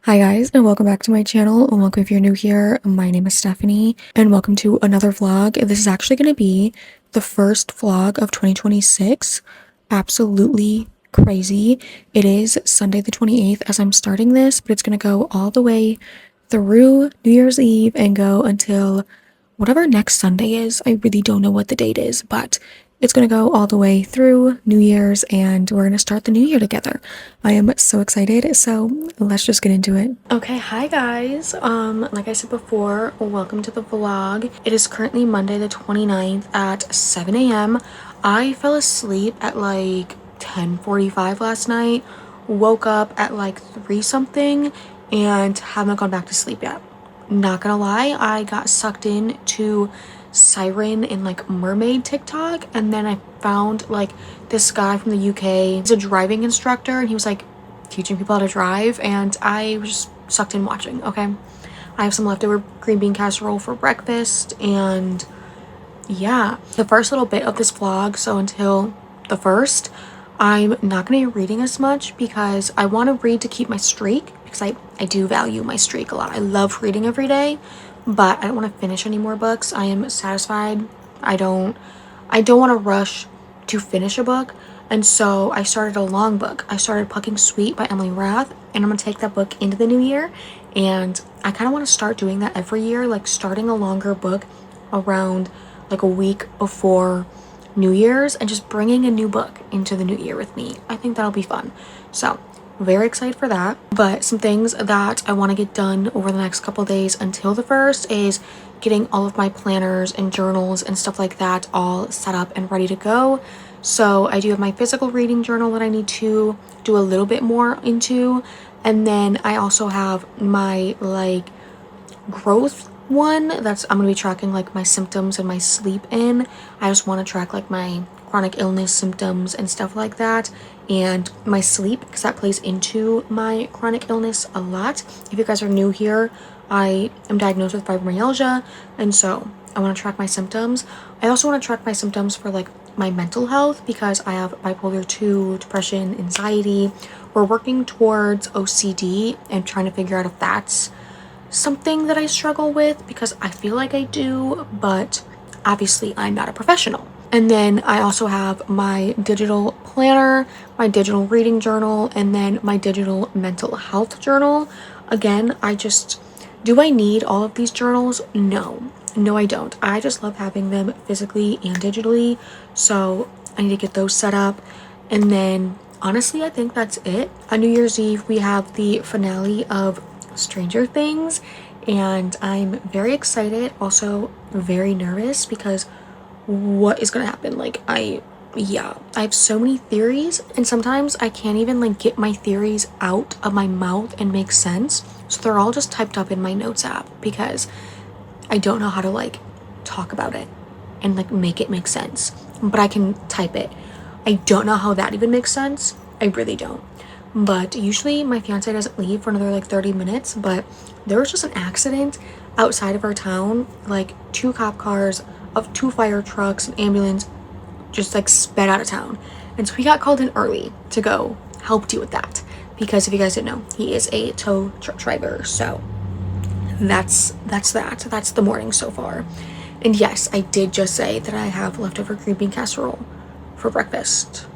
Hi guys, and welcome back to my channel, and welcome if you're new here. My name is Stephanie, and welcome to another vlog. This is actually going to be the first vlog of 2026. Absolutely crazy. It is Sunday the 28th as I'm starting this, but it's going to go all the way through New Year's Eve and go until whatever next Sunday is. I really don't know what the date is, but it's going to go all the way through New Year's and we're going to start the new year together. I am so excited. So let's just get into it. Okay, hi guys. Like I said before, welcome to the vlog. It is currently Monday the 29th at 7 a.m. I fell asleep at like 10:45 last night, woke up at like 3 something, and haven't gone back to sleep yet. Not gonna lie, I got sucked in to siren and like mermaid TikTok, and then I found like this guy from the UK. He's a driving instructor and he was like teaching people how to drive, and I was just sucked in watching. Okay, I have some leftover green bean casserole for breakfast, and yeah, the first little bit of this vlog, so until the first, I'm not gonna be reading as much because I want to read to keep my streak, because I do value my streak a lot. I love reading every day, but I don't want to finish any more books. I am satisfied. I don't want to rush to finish a book, and so I started a long book. I started Plucking Sweet by Emily Rath, and I'm gonna take that book into the new year, and I kind of want to start doing that every year, like starting a longer book around like a week before New Year's and just bringing a new book into the new year with me. I think that'll be fun. So very excited for that. But some things that I want to get done over the next couple days until the first is getting all of my planners and journals and stuff like that all set up and ready to go. So I do have my physical reading journal that I need to do a little bit more into, and then I also have my like growth one that's I'm gonna be tracking like my symptoms and my sleep in. I just want to track like my chronic illness symptoms and stuff like that, and my sleep, because that plays into my chronic illness a lot. If you guys are new here, I am diagnosed with fibromyalgia, and so I want to track my symptoms. I also want to track my symptoms for like my mental health, because I have bipolar 2, depression, anxiety. We're working towards OCD and trying to figure out if that's something that I struggle with, because I feel like I do, but obviously I'm not a professional. And then I also have my digital planner, my digital reading journal, and then my digital mental health journal. Again, do I need all of these journals? No, I don't. I just love having them physically and digitally. So I need to get those set up. And then honestly, I think that's it. On New Year's Eve, we have the finale of Stranger Things, and I'm very excited, also very nervous, because what is gonna happen? Like I have so many theories, and sometimes I can't even like get my theories out of my mouth and make sense, so they're all just typed up in my notes app because I don't know how to like talk about it and like make it make sense, but I can type it. I don't know how that even makes sense. I really don't. But usually my fiance doesn't leave for another like 30 minutes, but there was just an accident outside of our town, like 2 cop cars, of 2 fire trucks, an ambulance just like sped out of town. And so he got called in early to go help deal with that, because if you guys didn't know, he is a tow truck driver. So that's the morning so far. And yes, I did just say that I have leftover green bean casserole for breakfast.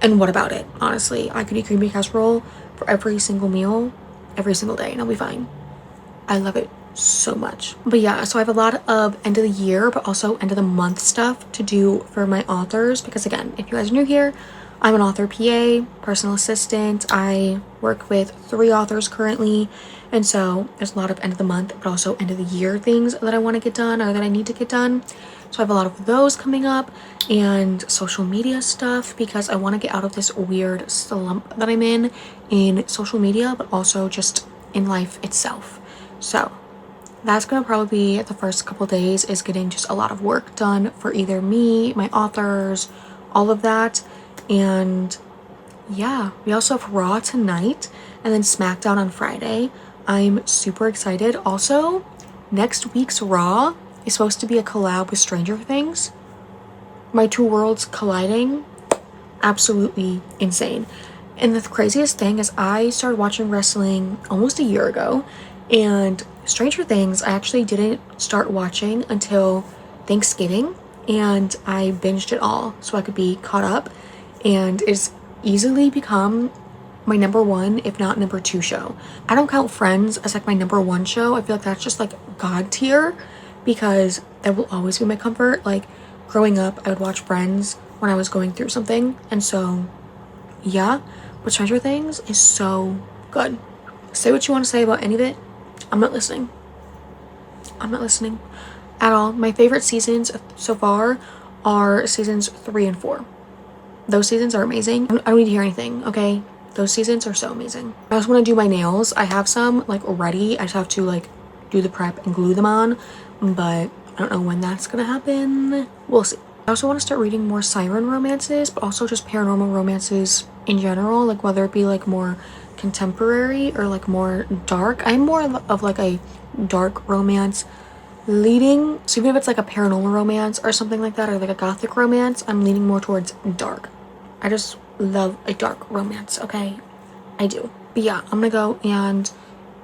And what about it? Honestly, I could eat green bean casserole for every single meal, every single day, and I'll be fine. I love it so much. But yeah, so I have a lot of end of the year, but also end of the month stuff to do for my authors, because again, if you guys are new here, I'm an author PA, personal assistant. I work with 3 authors currently, and so there's a lot of end of the month, but also end of the year things that I want to get done or that I need to get done. So I have a lot of those coming up, and social media stuff, because I want to get out of this weird slump that I'm in social media, but also just in life itself. So that's gonna probably be the first couple days, is getting just a lot of work done for either me, my authors, all of that. And yeah, we also have Raw tonight and then SmackDown on Friday. I'm super excited. Also, next week's Raw is supposed to be a collab with Stranger Things. My 2 worlds colliding, absolutely insane. And the craziest thing is I started watching wrestling almost a year ago, and Stranger Things I actually didn't start watching until Thanksgiving, and I binged it all so I could be caught up, and it's easily become my number one, if not number two show. I don't count Friends as like my number one show. I feel like that's just like God tier because that will always be my comfort. Like growing up, I would watch Friends when I was going through something, and so yeah, but Stranger Things is so good. Say what you want to say about any of it. I'm not listening. I'm not listening at all. My favorite seasons so far are seasons 3 and 4. Those seasons are amazing. I don't need to hear anything, okay? Those seasons are so amazing. I also want to do my nails. I have some like ready. I just have to like do the prep and glue them on, but I don't know when that's gonna happen. We'll see. I also want to start reading more siren romances, but also just paranormal romances in general, like whether it be like more contemporary or like more dark. I'm more of like a dark romance leading, so even if it's like a paranormal romance or something like that, or like a gothic romance, I'm leaning more towards dark. I just love a dark romance, okay? I do. But yeah, I'm gonna go and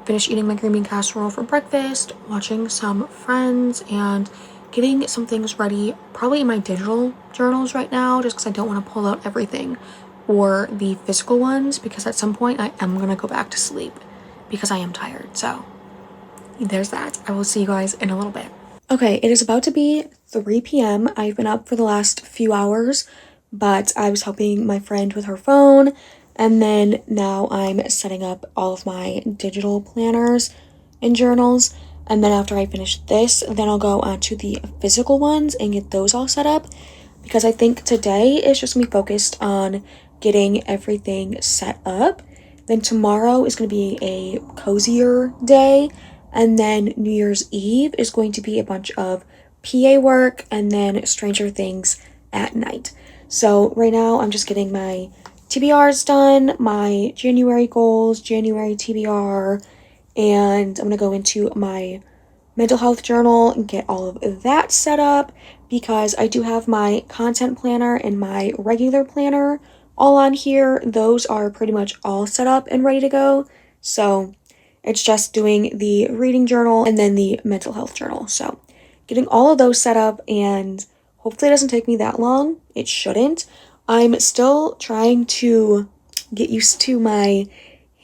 finish eating my green bean casserole for breakfast, watching some Friends, and getting some things ready, probably in my digital journals right now, just because I don't want to pull out everything, or the physical ones, because at some point I am gonna go back to sleep because I am tired. So there's that. I will see you guys in a little bit. Okay, it is about to be 3 p.m. I've been up for the last few hours, but I was helping my friend with her phone, and then now I'm setting up all of my digital planners and journals, and then after I finish this, then I'll go on to the physical ones and get those all set up, because I think today is just gonna be focused on getting everything set up. Then tomorrow is gonna be a cozier day, and then New Year's Eve is going to be a bunch of PA work, and then Stranger Things at night. So right now I'm just getting my TBRs done, my January goals, January TBR, and I'm gonna go into my mental health journal and get all of that set up, because I do have my content planner and my regular planner all on here. Those are pretty much all set up and ready to go. So it's just doing the reading journal and then the mental health journal. So getting all of those set up, and hopefully it doesn't take me that long. It shouldn't. I'm still trying to get used to my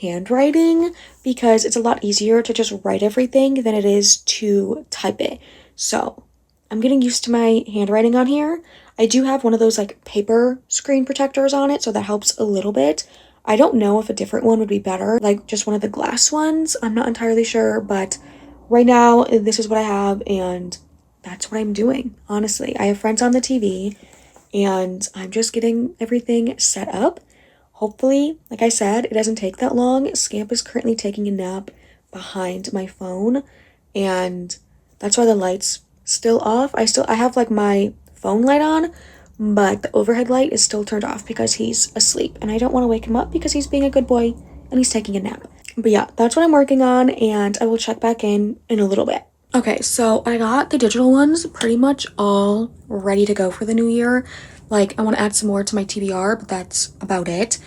handwriting, because it's a lot easier to just write everything than it is to type it. So I'm getting used to my handwriting on here. I do have one of those like paper screen protectors on it, so that helps a little bit. I don't know if a different one would be better, like just one of the glass ones. I'm not entirely sure, but right now this is what I have, and that's what I'm doing. Honestly, I have Friends on the TV, and I'm just getting everything set up. Hopefully, like I said, it doesn't take that long. Scamp is currently taking a nap behind my phone, and that's why the light's still off. I have like my phone light on, but the overhead light is still turned off because he's asleep, and I don't want to wake him up because he's being a good boy and he's taking a nap. But yeah, that's what I'm working on, and I will check back in a little bit. Okay, so I got the digital ones pretty much all ready to go for the new year. Like, I want to add some more to my TBR, but that's about it.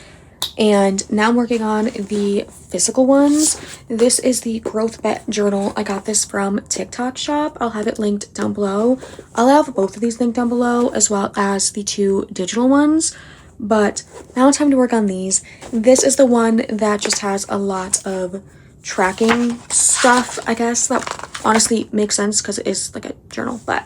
And now I'm working on the physical ones. This is the growth bet journal. I got this from TikTok shop. I'll have it linked down below. I'll have both of these linked down below, as well as the 2 digital ones. But now it's time to work on these. This is the one that just has a lot of tracking stuff, I guess. That honestly makes sense because it is like a journal, but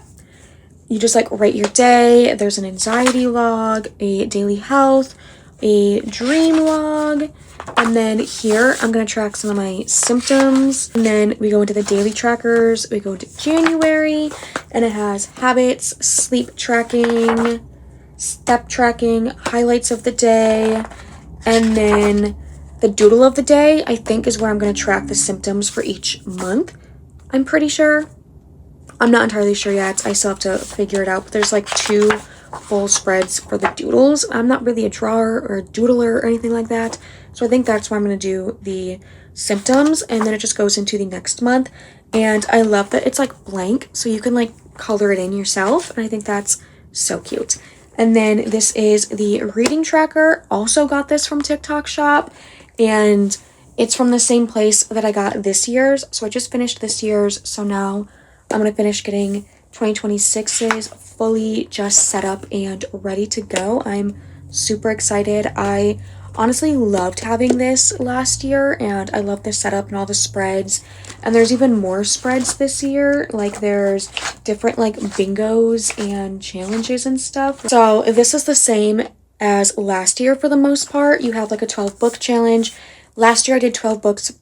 you just like write your day. There's an anxiety log, a daily health, a dream log, and then here I'm gonna track some of my symptoms, and then we go into the daily trackers. We go to January, and it has habits, sleep tracking, step tracking, highlights of the day, and then the doodle of the day, I think, is where I'm gonna track the symptoms for each month. I'm pretty sure. I'm not entirely sure yet. I still have to figure it out, but there's like 2 full spreads for the doodles. I'm not really a drawer or a doodler or anything like that, so I think that's where I'm going to do the symptoms, and then it just goes into the next month. And I love that it's like blank, so you can like color it in yourself, and I think that's so cute. And then this is the reading tracker. Also got this from TikTok shop, and it's from the same place that I got this year's. So I just finished this year's, so now I'm gonna finish getting 2026's fully just set up and ready to go. I'm super excited. I honestly loved having this last year, and I love the setup and all the spreads. And there's even more spreads this year. Like there's different like bingos and challenges and stuff. So this is the same as last year for the most part. You have like a 12 book challenge. Last year I did 12 books.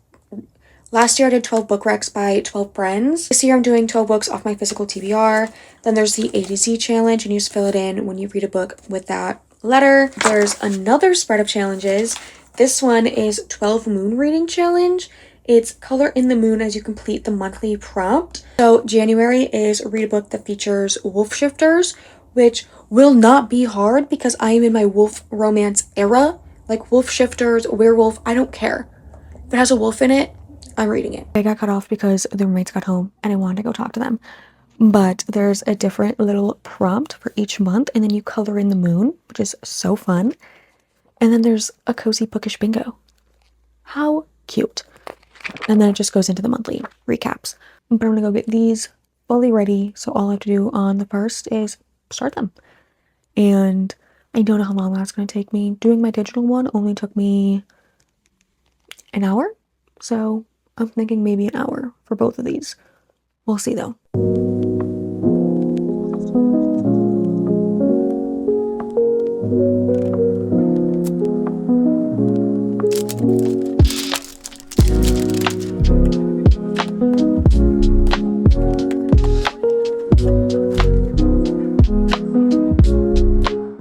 Last year I did 12 book recs by 12 friends. This year I'm doing 12 books off my physical TBR. Then there's the A to Z challenge, and you just fill it in when you read a book with that letter. There's another spread of challenges. This one is 12 moon reading challenge. It's color in the moon as you complete the monthly prompt. So January is read a book that features wolf shifters, which will not be hard because I am in my wolf romance era. Like wolf shifters, werewolf, I don't care. If it has a wolf in it, I'm reading it. I got cut off because the roommates got home and I wanted to go talk to them. But there's a different little prompt for each month, and then you color in the moon, which is so fun. And then there's a cozy bookish bingo. How cute. And then it just goes into the monthly recaps. But I'm gonna go get these fully ready, so all I have to do on the first is start them. And I don't know how long that's gonna take me. Doing my digital one only took me an hour, so I'm thinking maybe an hour for both of these. We'll see though.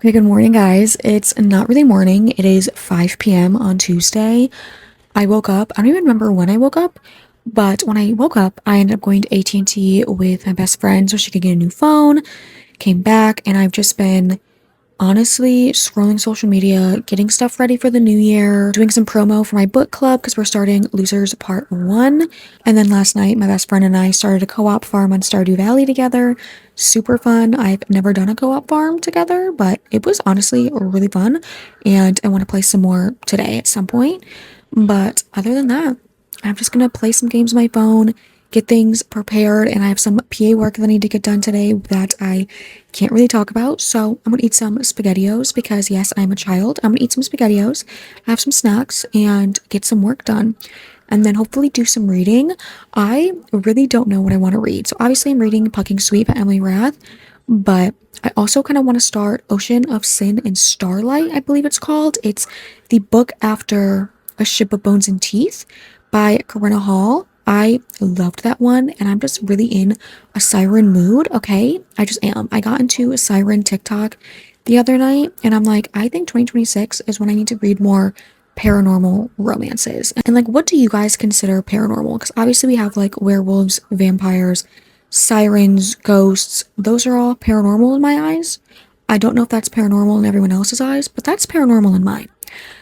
Okay, good morning, guys. It's not really morning. It is 5 p.m. on Tuesday. I woke up. I don't even remember when I woke up, but when I woke up, I ended up going to AT&T with my best friend so she could get a new phone. Came back, and I've just been honestly scrolling social media, getting stuff ready for the new year, doing some promo for my book club because we're starting Losers Part 1. And then last night, my best friend and I started a co-op farm on Stardew Valley together. Super fun. I've never done a co-op farm together, but it was honestly really fun. And I want to play some more today at some point. But other than that, I'm just going to play some games on my phone, get things prepared, and I have some PA work that I need to get done today that I can't really talk about. So I'm gonna eat some SpaghettiOs because yes, I'm a child. I'm gonna eat some SpaghettiOs, have some snacks, and get some work done. And then hopefully do some reading. I really don't know what I want to read. So obviously I'm reading Pucking Sweet by Emily Rath, but I also kind of want to start Ocean of Sin and Starlight, I believe it's called. It's the book after A Ship of Bones and Teeth by Corinna Hall. I loved that one, and I'm just really in a siren mood, okay? I just am. I got into a siren TikTok the other night, and I'm like, I think 2026 is when I need to read more paranormal romances. And like, what do you guys consider paranormal? Because obviously we have like werewolves, vampires, sirens, ghosts. Those are all paranormal in my eyes. I don't know if that's paranormal in everyone else's eyes, but that's paranormal in mine.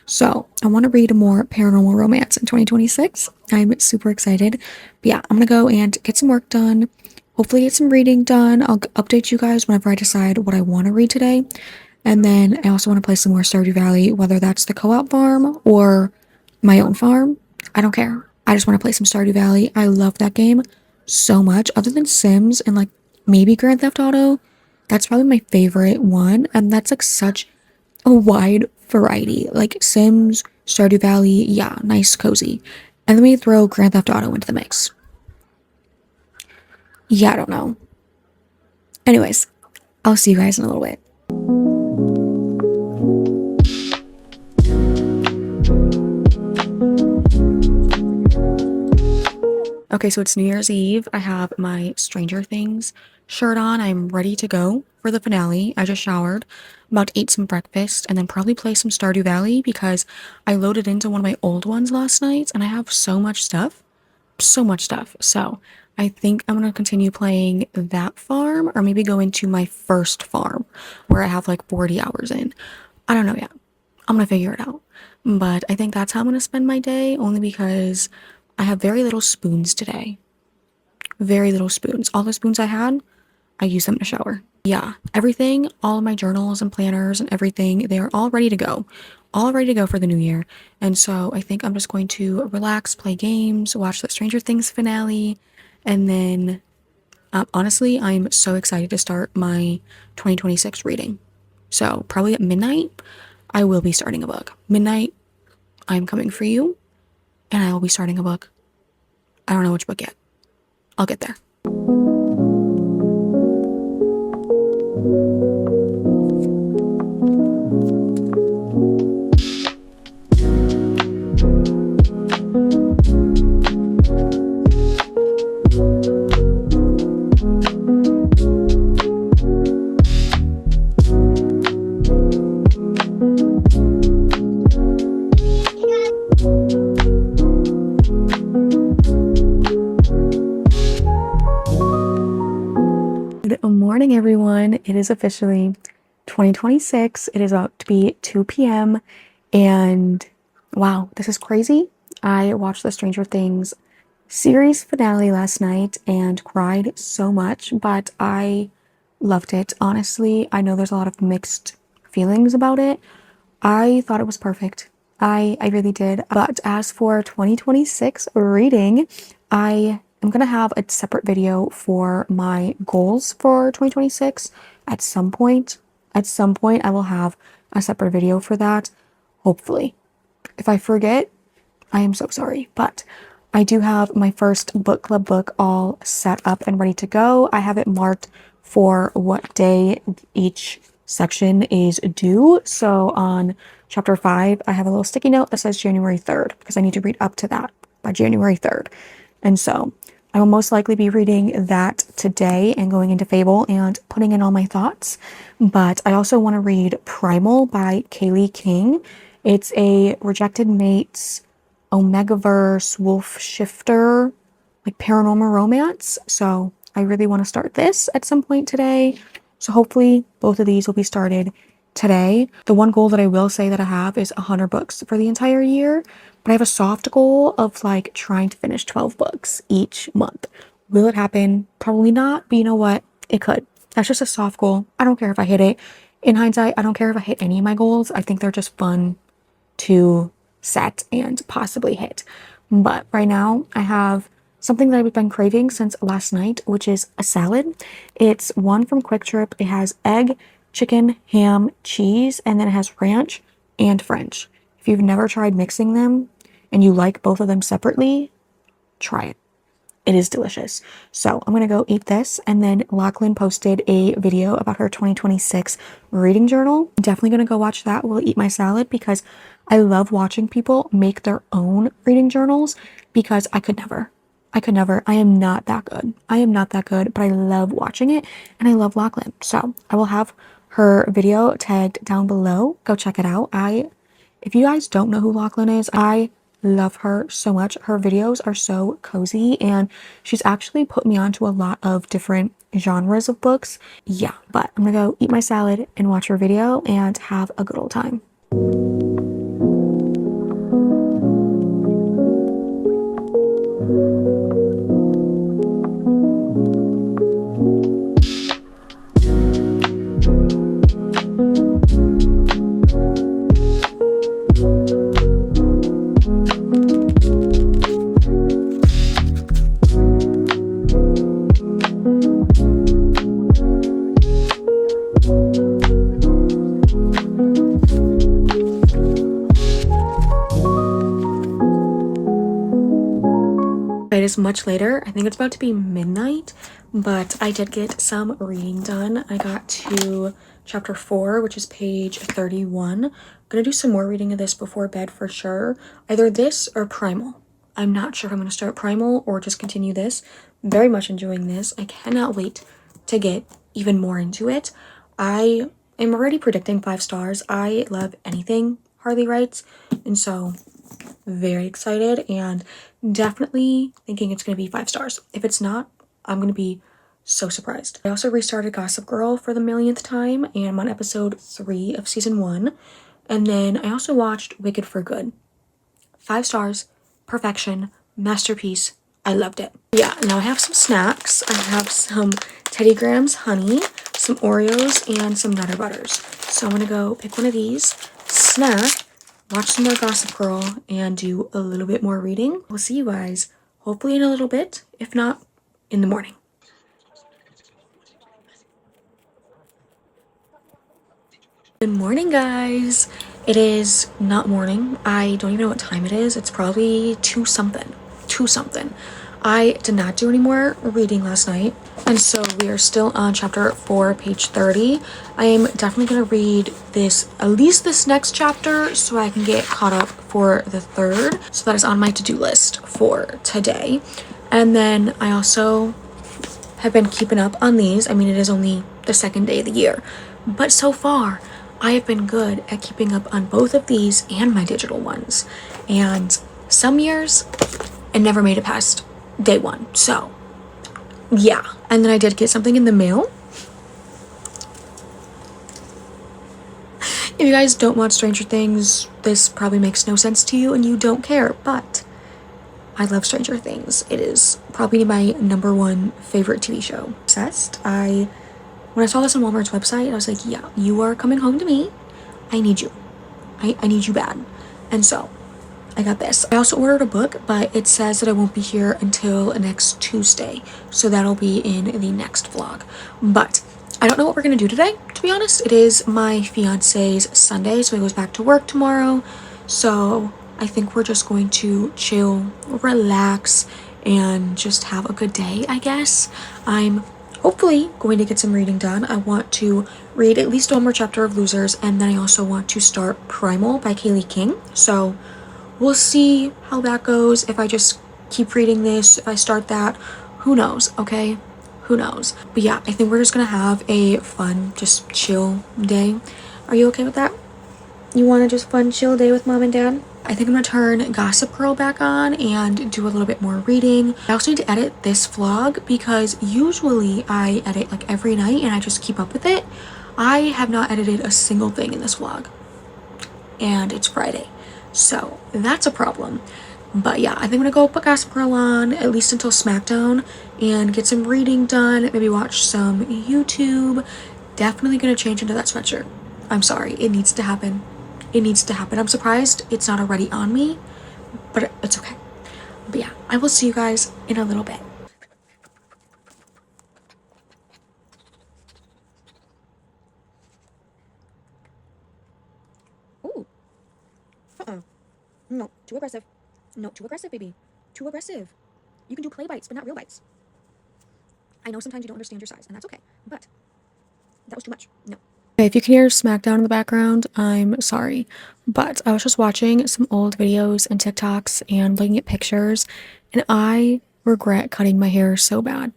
So I want to read more paranormal romance in 2026. I'm super excited. But yeah, I'm going to go and get some work done. Hopefully get some reading done. I'll update you guys whenever I decide what I want to read today. And then I also want to play some more Stardew Valley, whether that's the co-op farm or my own farm. I don't care. I just want to play some Stardew Valley. I love that game so much. Other than Sims and like maybe Grand Theft Auto, that's probably my favorite one. And that's like such a wide variety. Like Sims, Stardew Valley, yeah, nice, cozy. And then we throw Grand Theft Auto into the mix. Yeah, I don't know. Anyways, I'll see you guys in a little bit. Okay, so it's New Year's Eve. I have my Stranger Things shirt on. I'm ready to go for the finale. I just showered. I'm about to eat some breakfast and then probably play some Stardew Valley because I loaded into one of my old ones last night and I have so much stuff. So much stuff. So I think I'm going to continue playing that farm or maybe go into my first farm where I have like 40 hours in. I don't know yet. I'm going to figure it out. But I think that's how I'm going to spend my day only because I have very little spoons today. Very little spoons. All the spoons I had, I use them to shower. Yeah, everything, all of my journals and planners and everything, they are all ready to go. All ready to go for the new year. And so I think I'm just going to relax, play games, watch the Stranger Things finale, and then honestly, I'm so excited to start my 2026 reading. So probably at midnight, I will be starting a book. Midnight, I'm coming for you, and I will be starting a book. I don't know which book yet. I'll get there. Good morning, everyone. It is officially 2026. It is about to be 2 p.m. and wow, this is crazy. I watched the Stranger Things series finale last night and cried so much, but I loved it. Honestly, I know there's a lot of mixed feelings about it. I thought it was perfect. I really did. But as for 2026 reading, I am going to have a separate video for my goals for 2026 at some point. At some point, I will have a separate video for that, hopefully. If I forget, I am so sorry, but I do have my first book club book all set up and ready to go. I have it marked for what day each section is due. So on chapter 5, I have a little sticky note that says January 3rd because I need to read up to that by January 3rd. And so I will most likely be reading that today and going into Fable and putting in all my thoughts. But I also want to read Primal by Kaylee King. It's a rejected mate's Omniverse wolf shifter, like paranormal romance. So I really want to start this at some point today. So hopefully both of these will be started today. The one goal that I will say that I have is 100 books for the entire year, but I have a soft goal of like trying to finish 12 books each month. Will it happen? Probably not, but you know what? It could. That's just a soft goal. I don't care if I hit it. In hindsight, I don't care if I hit any of my goals. I think they're just fun to set and possibly hit. But right now I have something that I've been craving since last night, which is a salad. It's one from Quick Trip. It has egg, chicken, ham, cheese, and then it has ranch and French. If you've never tried mixing them and you like both of them separately, try it. It is delicious. So I'm going to go eat this. And then Lachlan posted a video about her 2026 reading journal. I'm definitely going to go watch that while I eat my salad because I love watching people make their own reading journals because I could never. I am not that good. I am not that good, but I love watching it and I love Lachlan. So I will have her video tagged down below. Go check it out. If you guys don't know who Lachlan is, I love her so much. Her videos are so cozy and she's actually put me onto a lot of different genres of books. Yeah, but I'm gonna go eat my salad and watch her video and have a good old time. It is much later. I think it's about to be midnight, but I did get some reading done. I got to chapter 4, which is page 31. I'm gonna do some more reading of this before bed for sure. Either this or Primal. I'm not sure if I'm gonna start Primal or just continue this. Very much enjoying this. I cannot wait to get even more into it. I am already predicting 5 stars. I love anything Harley writes, and so very excited and definitely thinking it's going to be 5 stars. If it's not, I'm going to be so surprised. I also restarted Gossip Girl for the millionth time and I'm on episode 3 of season 1. And then I also watched Wicked for Good. 5 stars, perfection, masterpiece, I loved it. Yeah, now I have some snacks. I have some 𝖘𝖔𝖔𝖆𝖆𝖆𝖋𝖗𝑔𝖓𝑚𝑠 honey, some Oreos, and some Nutter Butters. So I'm gonna go pick one of these, snack, watch some more Gossip Girl, and do a little bit more reading. We'll see you guys hopefully in a little bit, if not in the morning. Good morning, guys. It is not morning. I don't even know what time it is. It's probably 2 something. 2 something. I did not do any more reading last night, and so we are still on chapter 4, page 30. I am definitely going to read this, at least this next chapter, so I can get caught up for the 3rd. So that is on my to-do list for today. And then I also have been keeping up on these. I mean, it is only the 2nd day of the year, but so far I have been good at keeping up on both of these and my digital ones. And some years I never made it past day 1. So yeah. And then I did get something in the mail. If you guys don't watch Stranger Things, this probably makes no sense to you and you don't care, but I love Stranger Things. It is probably my #1 favorite TV show. Obsessed. When I saw this on Walmart's website, I was like, yeah, you are coming home to me. I need you. I need you bad. And so I got this. I also ordered a book, but it says that I won't be here until next Tuesday. So that'll be in the next vlog. But I don't know what we're going to do today, to be honest. It is my fiance's Sunday, so he goes back to work tomorrow. So I think we're just going to chill, relax, and just have a good day, I guess. I'm hopefully going to get some reading done. I want to read at least one more chapter of Losers, and then I also want to start Primal by Kaylee King. So we'll see how that goes. If I just keep reading this, if I start that, who knows, okay? Who knows? But yeah, I think we're just gonna have a fun, just chill day. Are you okay with that? You want to just fun, chill day with mom and dad? I think I'm gonna turn Gossip Girl back on and do a little bit more reading. I also need to edit this vlog because usually I edit like every night and I just keep up with it. I have not edited a single thing in this vlog, and it's Friday, so that's a problem. But yeah, I think I'm gonna go put Gossip Girl on at least until SmackDown and get some reading done, maybe watch some YouTube. Definitely gonna change into that sweatshirt. I'm sorry, it needs to happen. It needs to happen. I'm surprised it's not already on me, but it's okay. But yeah, I will see you guys in a little bit. Ooh. No, too aggressive. No, too aggressive, baby. Too aggressive. You can do play bites, but not real bites. I know sometimes you don't understand your size, and that's okay, but that was too much. No. Okay, if you can hear SmackDown in the background, I'm sorry, but I was just watching some old videos and TikToks and looking at pictures, and I regret cutting my hair so bad.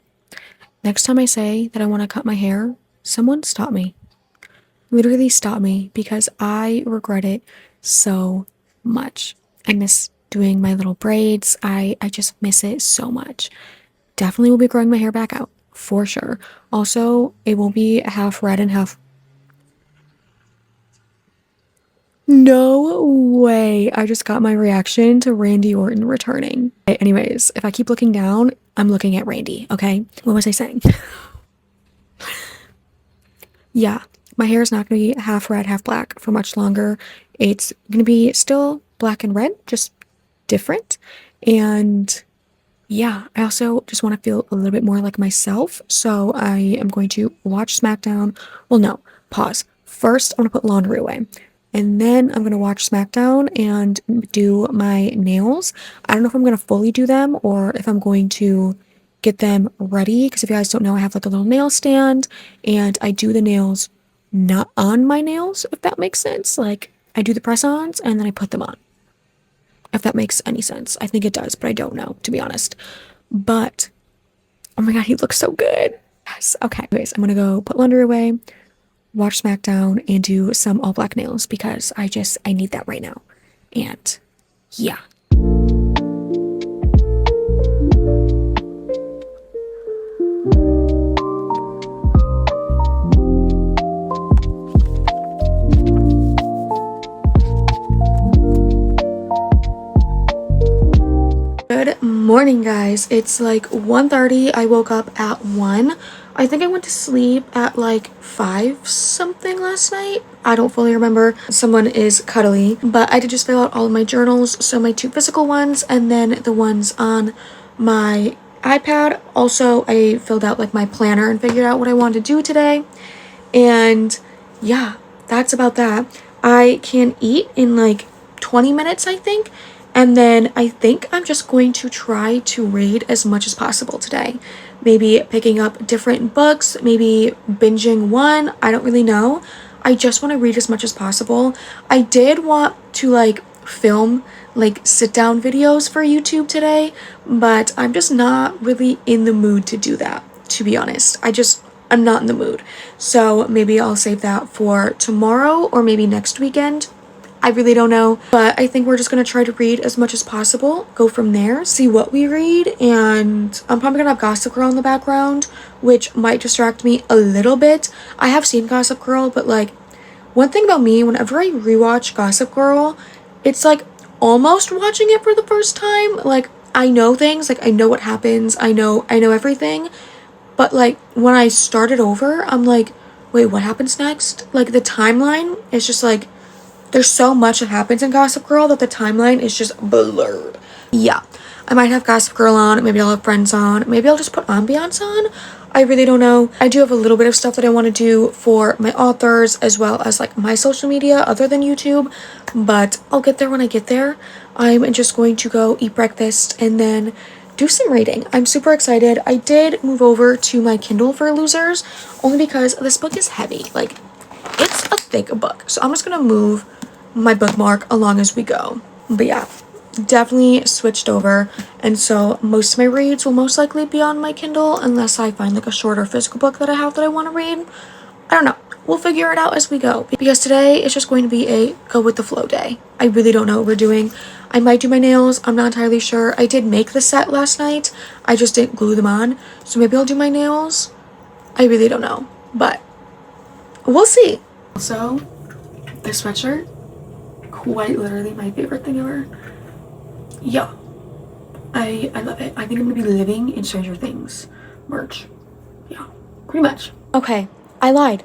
Next time I say that I want to cut my hair, someone stop me. Literally stop me, because I regret it so much. I miss doing my little braids. I just miss it so much. Definitely will be growing my hair back out, for sure. Also, it won't be half red and half... No way. I just got my reaction to Randy Orton returning. Anyways, if I keep looking down, I'm looking at Randy, okay? What was I saying? Yeah, my hair is not going to be half red, half black for much longer. It's going to be still black and red, just different. And yeah, I also just want to feel a little bit more like myself. So I am going to watch SmackDown. Well, no, pause. First, I'm going to put laundry away. And then I'm going to watch SmackDown and do my nails. I don't know if I'm going to fully do them or if I'm going to get them ready. Because if you guys don't know, I have like a little nail stand and I do the nails not on my nails, if that makes sense. Like I do the press-ons and then I put them on. If that makes any sense. I think it does, but I don't know, to be honest. But, oh my god, he looks so good. Yes, okay. Anyways, I'm going to go put laundry away, watch SmackDown, and do some all black nails because I need that right now. And yeah. Good morning, guys. It's like 1:30. I woke up at 1. I think I went to sleep at like 5 something last night. I don't fully remember. Someone is cuddly, but I did just fill out all of my journals. So my 2 physical ones and then the ones on my iPad. Also, I filled out like my planner and figured out what I wanted to do today. And yeah, that's about that. I can eat in like 20 minutes, I think. And then I think I'm just going to try to read as much as possible today. Maybe picking up different books, maybe binging one. I don't really know. I just want to read as much as possible. I did want to like film like sit down videos for YouTube today, but I'm just not really in the mood to do that, to be honest. I'm not in the mood. So maybe I'll save that for tomorrow or maybe next weekend. I really don't know, but I think we're just gonna try to read as much as possible, go from there, see what we read, and I'm probably gonna have Gossip Girl in the background, which might distract me a little bit. I have seen Gossip Girl, but like, one thing about me, whenever I rewatch Gossip Girl, it's like almost watching it for the first time. Like, I know things, like I know what happens, I know everything, but like when I start it over, I'm like, wait, what happens next? Like the timeline is just like, there's so much that happens in Gossip Girl that the timeline is just blurred. Yeah, I might have Gossip Girl on, maybe I'll have Friends on, maybe I'll just put Ambiance on. I really don't know. I do have a little bit of stuff that I want to do for my authors as well as like my social media other than YouTube, but I'll get there when I get there. I'm just going to go eat breakfast and then do some reading. I'm super excited. I did move over to my Kindle for losers only because this book is heavy. Like, it's a thick book. So I'm just gonna move my bookmark along as we go. But yeah, definitely switched over, and so most of my reads will most likely be on my Kindle unless I find like a shorter physical book that I have that I want to read. I don't know. We'll figure it out as we go, because today is just going to be a go with the flow day. I really don't know what we're doing. I might do my nails. I'm not entirely sure. I did make the set last night. I just didn't glue them on. So maybe I'll do my nails. I really don't know, but we'll see. Also, this sweatshirt, quite literally my favorite thing ever. Yeah, I love it. I think I'm gonna be living in Stranger Things merch. Yeah, pretty much. Okay, I lied.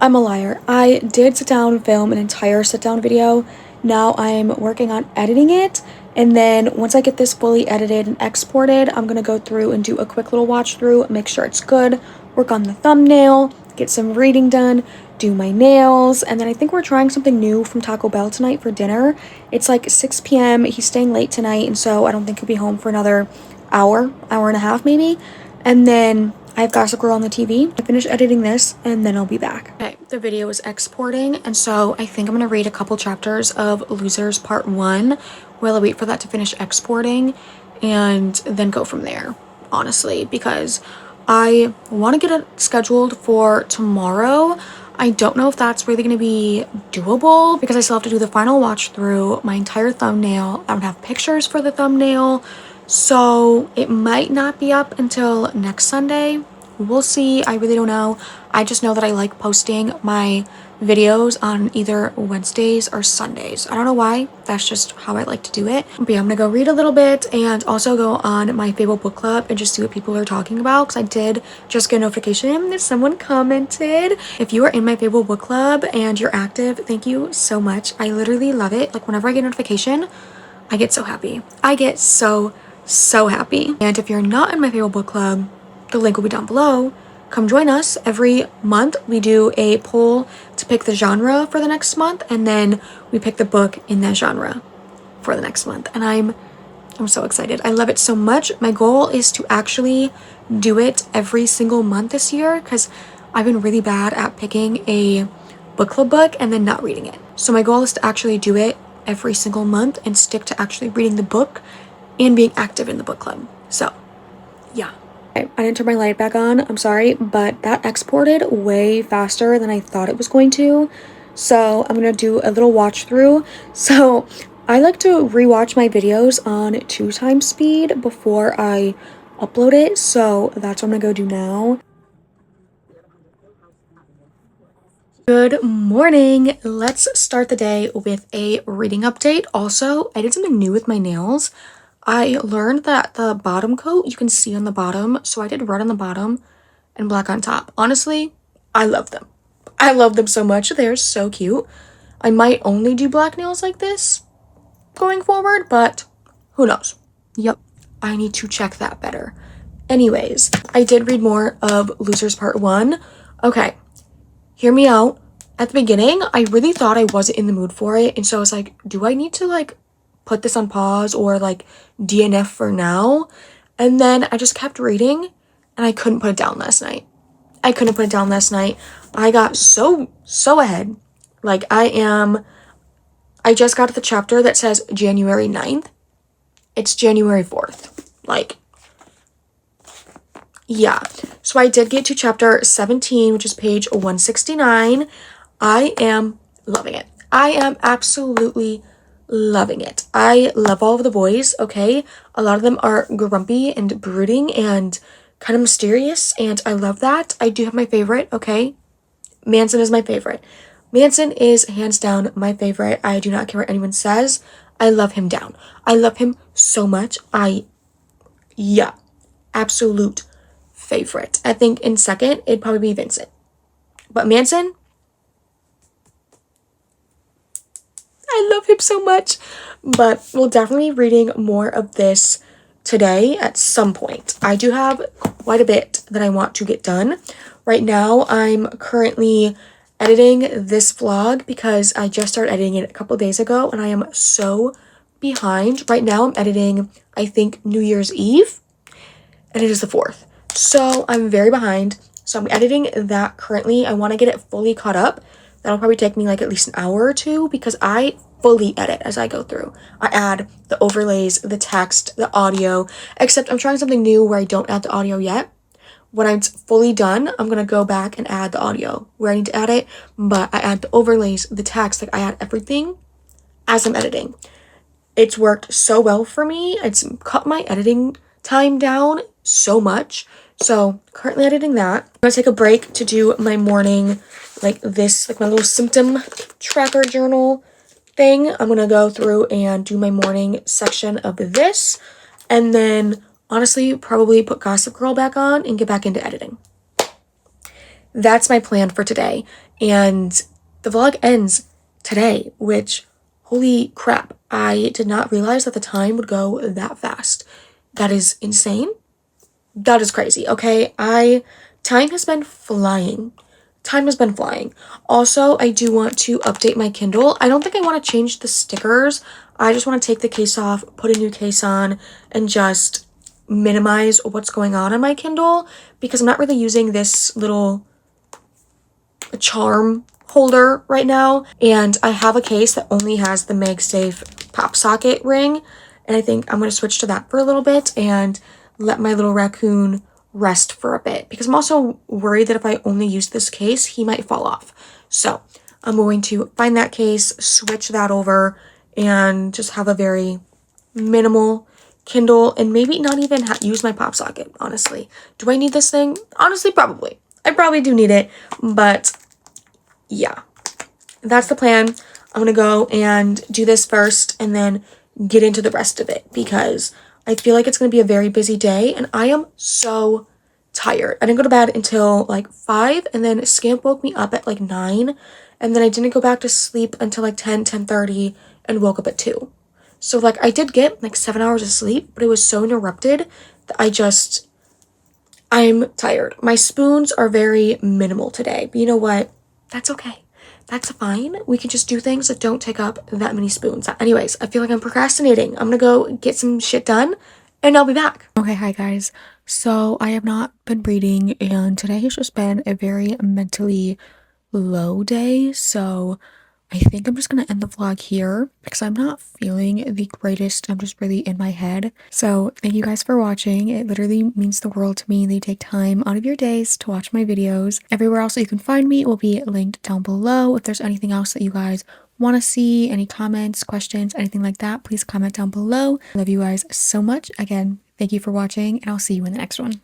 I'm a liar. I did sit down and film an entire sit down video. Now I'm working on editing it, and then once I get this fully edited and exported, I'm gonna go through and do a quick little watch through, make sure it's good, work on the thumbnail, get some reading done, do my nails, and then I think we're trying something new from Taco Bell tonight for dinner. It's like 6 p.m. He's staying late tonight, and so I don't think he'll be home for another hour and a half maybe. And then I have Gossip Girl on the TV. I finish editing this, and then I'll be back. Okay, the video is exporting, and so I think I'm gonna read a couple chapters of Losers Part 1 while I wait for that to finish exporting, and then go from there, honestly, because I want to get it scheduled for tomorrow. I don't know if that's really going to be doable because I still have to do the final watch through, my entire thumbnail. I don't have pictures for the thumbnail, so it might not be up until next Sunday. We'll see. I really don't know. I just know that I like posting my videos on either Wednesdays or Sundays. I don't know why. That's just how I like to do it. But yeah, I'm gonna go read a little bit and also go on my Fable book club and just see what people are talking about, because I did just get a notification that someone commented. If you are in my Fable book club and you're active, thank you so much. I literally love it. Like, whenever I get a notification, I get so happy. I get so happy. And if you're not in my Fable book club, the link will be down below. Come join us. Every month we do a poll to pick the genre for the next month, and then we pick the book in that genre for the next month. And I'm so excited. I love it so much. My goal is to actually do it every single month this year, because I've been really bad at picking a book club book and then not reading it. So my goal is to actually do it every single month and stick to actually reading the book and being active in the book club. So yeah. I didn't turn my light back on, I'm sorry, but that exported way faster than I thought it was going to. So I'm gonna do a little watch through. So I like to rewatch my videos on 2x speed before I upload it. So that's what I'm gonna go do now. Good morning. Let's start the day with a reading update. Also, I did something new with my nails. I learned that the bottom coat you can see on the bottom, so I did red on the bottom and black on top. Honestly, I love them. I love them so much. They're so cute. I might only do black nails like this going forward, but who knows? Yep, I need to check that better. Anyways, I did read more of Losers Part 1. Okay, hear me out. At the beginning, I really thought I wasn't in the mood for it, and so I was like, do I need to like put this on pause or like DNF for now? And then I just kept reading and I couldn't put it down last night. I couldn't put it down last night. I got so ahead. Like I just got to the chapter that says January 9th. It's January 4th. Like, yeah. So I did get to chapter 17, which is page 169. I am loving it. I am absolutely loving it. I love all of the boys, okay? A lot of them are grumpy and brooding and kind of mysterious, and I love that. I do have my favorite, okay? Manson is my favorite. Manson is hands down my favorite. I do not care what anyone says. I love him down. I love him so much. Yeah, absolute favorite. I think in second, it'd probably be Vincent. But Manson, I love him so much. But we'll definitely be reading more of this today at some point. I do have quite a bit that I want to get done. Right now, I'm currently editing this vlog because I just started editing it a couple days ago and I am so behind. Right now, I'm editing, I think, New Year's Eve, and it is the 4th. So I'm very behind. So I'm editing that currently. I want to get it fully caught up. That'll probably take me like at least an hour or two because I fully edit as I go through. I add the overlays, the text, the audio, except I'm trying something new where I don't add the audio yet. When I'm fully done, I'm going to go back and add the audio where I need to add it, but I add the overlays, the text, like I add everything as I'm editing. It's worked so well for me. It's cut my editing time down so much. So currently editing that. I'm going to take a break to do my morning, like this, like my little symptom tracker journal thing. I'm going to go through and do my morning section of this. And then honestly, probably put Gossip Girl back on and get back into editing. That's my plan for today. And the vlog ends today, which, holy crap, I did not realize that the time would go that fast. That is insane. That is crazy, okay? Time has been flying. Time has been flying. Also, I do want to update my Kindle. I don't think I want to change the stickers. I just want to take the case off, put a new case on, and just minimize what's going on my Kindle because I'm not really using this little charm holder right now. And I have a case that only has the MagSafe pop socket ring. And I think I'm going to switch to that for a little bit and let my little raccoon rest for a bit because I'm also worried that if I only use this case, he might fall off. So I'm going to find that case, switch that over, and just have a very minimal Kindle and maybe not even use my pop socket, honestly. Do I need this thing? Honestly, probably. I probably do need it, but yeah, that's the plan. I'm going to go and do this first and then get into the rest of it because I feel like it's going to be a very busy day and I am so tired. I didn't go to bed until like 5 and then Scamp woke me up at like 9 and then I didn't go back to sleep until like 10:30 and woke up at 2. So like I did get like 7 hours of sleep, but it was so interrupted that I'm tired. My spoons are very minimal today, but you know what? That's okay. That's fine. We can just do things that don't take up that many spoons. Anyways, I feel like I'm procrastinating. I'm gonna go get some shit done and I'll be back. Okay, hi guys. So I have not been reading and today has just been a very mentally low day. So I think I'm just gonna end the vlog here because I'm not feeling the greatest. I'm just really in my head. So thank you guys for watching. It literally means the world to me. They take time out of your days to watch my videos. Everywhere else that you can find me will be linked down below. If there's anything else that you guys want to see, any comments, questions, anything like that, please comment down below. I love you guys so much. Again, thank you for watching and I'll see you in the next one.